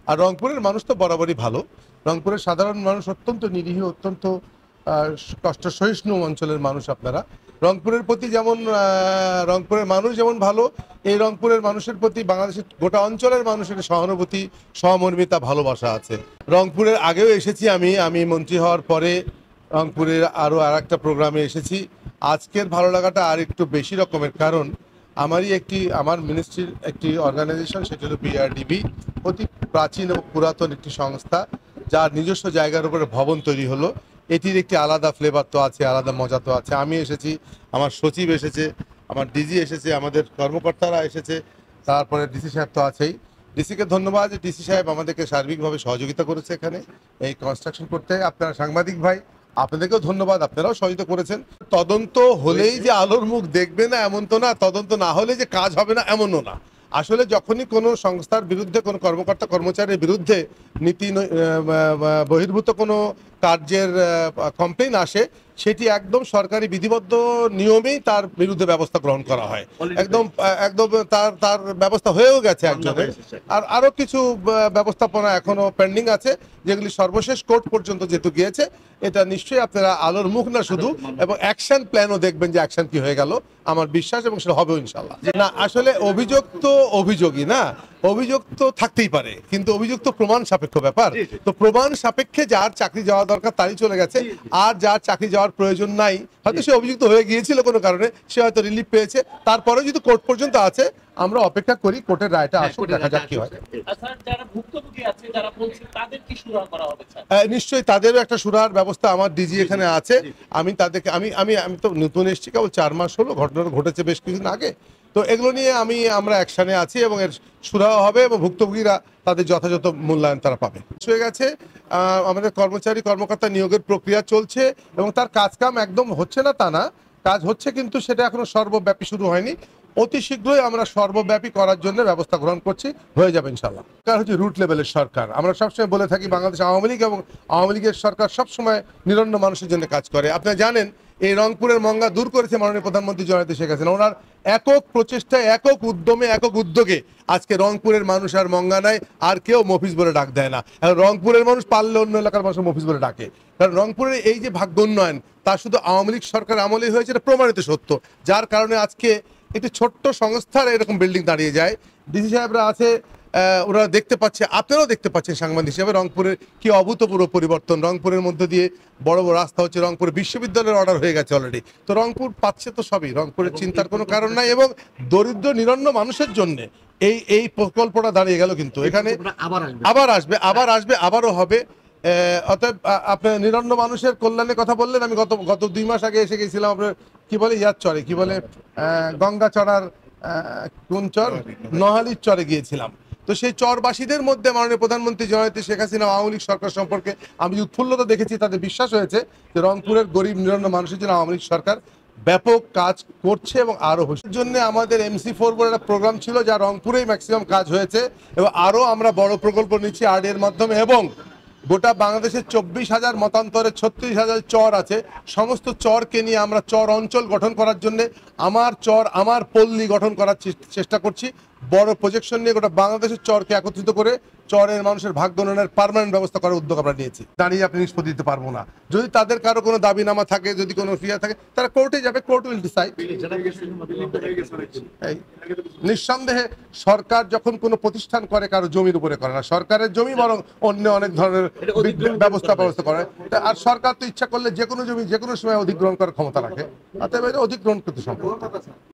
আর রংপুরের মানুষ তো বরাবরই ভালো। রংপুরের সাধারণ মানুষ অত্যন্ত নিরীহ, অত্যন্ত কষ্ট সহিষ্ণু অঞ্চলের মানুষ আপনারা। রংপুরের প্রতি যেমন রংপুরের মানুষ যেমন ভালো, এই রংপুরের মানুষের প্রতি বাংলাদেশের গোটা অঞ্চলের মানুষের সহানুভূতি, সহমর্মিতা, ভালোবাসা আছে। রংপুরের আগেও এসেছি আমি মন্ত্রী হওয়ার পরে রংপুরের আরও আর একটা প্রোগ্রামে এসেছি। আজকের ভালো লাগাটা আর একটু বেশি রকমের, কারণ আমার মিনিস্ট্রির একটি অর্গানাইজেশন, সেটা হলো বিআরডিবি, অতি প্রাচীন এবং পুরাতন একটি সংস্থা, যার নিজস্ব জায়গার উপরে ভবন তৈরি হলো। এটির একটি আলাদা ফ্লেভার তো আছে, আলাদা মজা তো আছে। আমি এসেছি, আমার সচিব এসেছে, আমার ডিজি এসেছে, আমাদের কর্মকর্তারা এসেছে, তারপরে ডিসি সাহেব তো আছেই। ডিসিকে ধন্যবাদ যে ডিসি সাহেব আমাদেরকে সার্বিকভাবে সহযোগিতা করেছে এখানে এই কনস্ট্রাকশন করতে। আপনারা সাংবাদিক ভাই, আপনাদেরকেও ধন্যবাদ, আপনারাও সহযোগিতা করেছেন। তদন্ত হলেই যে আলোর মুখ দেখবে না এমন তো না, তদন্ত না হলে যে কাজ হবে না এমনও না। আসলে যখনই কোনো সংস্থার বিরুদ্ধে, কোনো কর্মকর্তা কর্মচারীর বিরুদ্ধে নীতি বহির্ভূত কোনো কার্যের কমপ্লেন আসে, সেটি একদম সরকারি বিধিবদ্ধ নিয়মেই তার বিরুদ্ধে ব্যবস্থা গ্রহণ করা হয়। একদম একদম তার তার ব্যবস্থা হয়েও গেছে একজনের। আর আরও কিছু ব্যবস্থাপনা এখনো পেন্ডিং আছে, যেগুলি সর্বশেষ কোর্ট পর্যন্ত যেহেতু গিয়েছে, এটা নিশ্চয়ই আপনারা আলোর মুখ না শুধু, এবং অ্যাকশন প্ল্যানও দেখবেন যে অ্যাকশন কি হয়ে গেল, আমার বিশ্বাস, এবং সেটা হবেও ইনশাল্লাহ। না, আসলে অভিযোগ তো অভিযোগই না, অভিযোগ তো থাকতেই পারে, কিন্তু অভিযোগ তো প্রমাণ সাপেক্ষ ব্যাপার। তো প্রমাণ সাপেক্ষে যার চাকরি যাওয়া দরকার তারই চলে গেছে, আর যার চাকরি যাওয়ার প্রয়োজন নাই, হয়তো সে অভিযুক্ত হয়ে গিয়েছিল কোনো কারণে, সে হয়তো রিলিফ পেয়েছে, তারপরেও যদি কোর্ট পর্যন্ত আছে, আমরা অপেক্ষা করি কোর্টের রায়টা আসুক, দেখা যাক কি হয়। নিশ্চয়ই তাদেরও একটা সুরাহার ব্যবস্থা আমার ডিজি এখানে আছে। আমি তাদেরকে আমি তো নতুন এসেছি, কেবল 4 মাস হলো, ঘটনাটা ঘটেছে বেশ কিছুদিন আগে। তো এগুলো নিয়ে আমরা অ্যাকশনে আছি, এবং এর সুরাহা হবে, এবং ভুক্তভোগীরা তাদের যথাযথ মূল্যায়ন তারা পাবে। হয়ে গেছে, আমাদের কর্মচারী কর্মকর্তা নিয়োগের প্রক্রিয়া চলছে, এবং তার কাজকাম একদম হচ্ছে না তা না, কাজ হচ্ছে, কিন্তু সেটা এখনো সর্বব্যাপী শুরু হয়নি। অতি শীঘ্রই আমরা সর্বব্যাপী করার জন্য ব্যবস্থা গ্রহণ করছি, হয়ে যাবে ইনশাল্লাহ। সরকার হচ্ছে রুট লেভেলের সরকার। আমরা সবসময় বলে থাকি, বাংলাদেশ আওয়ামী লীগ এবং আওয়ামী লীগের সরকার সবসময় নিরন্ন মানুষের জন্য কাজ করে। আপনারা জানেন, এই রংপুরের মঙ্গা দূর করেছে মাননীয় প্রধানমন্ত্রী জননেত্রী শেখ হাসিনা। ওনার একক প্রচেষ্টায়, একক উদ্যমে, একক উদ্যোগে আজকে রংপুরের মানুষ আর মঙ্গা নাই, আর কেউ মফিজ বলে ডাক দেয় না। এখন রংপুরের মানুষ পারলে অন্য এলাকার মানুষ মফিজ বলে ডাকে, কারণ রংপুরের এই যে ভাগ্য উন্নয়ন, তা শুধু আওয়ামী লীগ সরকার আমলেই হয়েছে, এটা প্রমাণিত সত্য। যার কারণে আজকে একটি ছোট্ট সংস্থার এরকম বিল্ডিং দাঁড়িয়ে যায়। ডিসি সাহেবরা আছে, ওরা দেখতে পাচ্ছে, আপনারাও দেখতে পাচ্ছেন সাংবাদিক হিসেবে, রংপুরের কি অভূতপূর্ব পরিবর্তন। রংপুরের মধ্যে দিয়ে বড় বড় রাস্তা হচ্ছে, রংপুরে বিশ্ববিদ্যালয়ের অর্ডার হয়ে গেছে অলরেডি। তো রংপুর পাচ্ছে তো সবই, রংপুরের চিন্তার কোনো কারণ নাই, এবং দরিদ্র নিরন্ন মানুষের জন্য এই প্রকল্পটা দাঁড়িয়ে গেল। কিন্তু এখানে আবারও হবে। অতএব আপনার নিরন্ন মানুষের কল্যাণের কথা বললেন। আমি গত 2 মাস আগে এসে গেছিলাম আপনার কি বলে চরে, কি বলে গঙ্গা চড়ার কোন চর, নোহালির চরে গিয়েছিলাম। তো সেই চরবাসীদের মধ্যে মাননীয় প্রধানমন্ত্রী জননেত্রী শেখ হাসিনা আওয়ামী লীগ সরকার সম্পর্কে আমি উৎফুল্লতা দেখেছি। তাদের বিশ্বাস হয়েছে যে রংপুরের গরিব নিরন্ন মানুষের জন্য আওয়ামী লীগ সরকার ব্যাপক কাজ করছে, এবং আরও হচ্ছে জন্য আমাদের MC4 বলে একটা প্রোগ্রাম ছিল, যা রংপুরেই ম্যাক্সিমাম কাজ হয়েছে, এবং আরও আমরা বড় প্রকল্প নিচ্ছি RD এর মাধ্যমে। এবং গোটা বাংলাদেশের 24,000 মতান্তরে 36,000 চর আছে, সমস্ত চরকে নিয়ে আমরা চর অঞ্চল গঠন করার জন্য আমার চর আমার পল্লী গঠন করার চেষ্টা করছি। বড় প্রজেকশন নিয়ে গোটা বাংলাদেশের চরকে একত্রিত করে চরের মানুষের ভাগ্য উন্নয়নের পার্মানেন্ট ব্যবস্থা করার উদ্যোগ আমরা নিয়েছি। দাঁড়িয়ে আপনি নিষ্পত্তি দিতে পারবো না। যদি তাদের কারো কোনো দাবিনামা থাকে, যদি কোনো ফিয়ার থাকে, তারা কোর্টে যাবে, কোর্ট উইল ডিসাইড। নিঃসন্দেহে সরকার যখন কোনো প্রতিষ্ঠান করে, কারো জমির উপরে করে না, সরকারের জমি বরং অন্য অনেক ধরনের ব্যবস্থা করে। আর সরকার তো ইচ্ছা করলে যে কোনো জমি যে কোনো সময় অধিগ্রহণ করার ক্ষমতা রাখে, অতএব এটা অধিগ্রহণ করতে সম্ভব।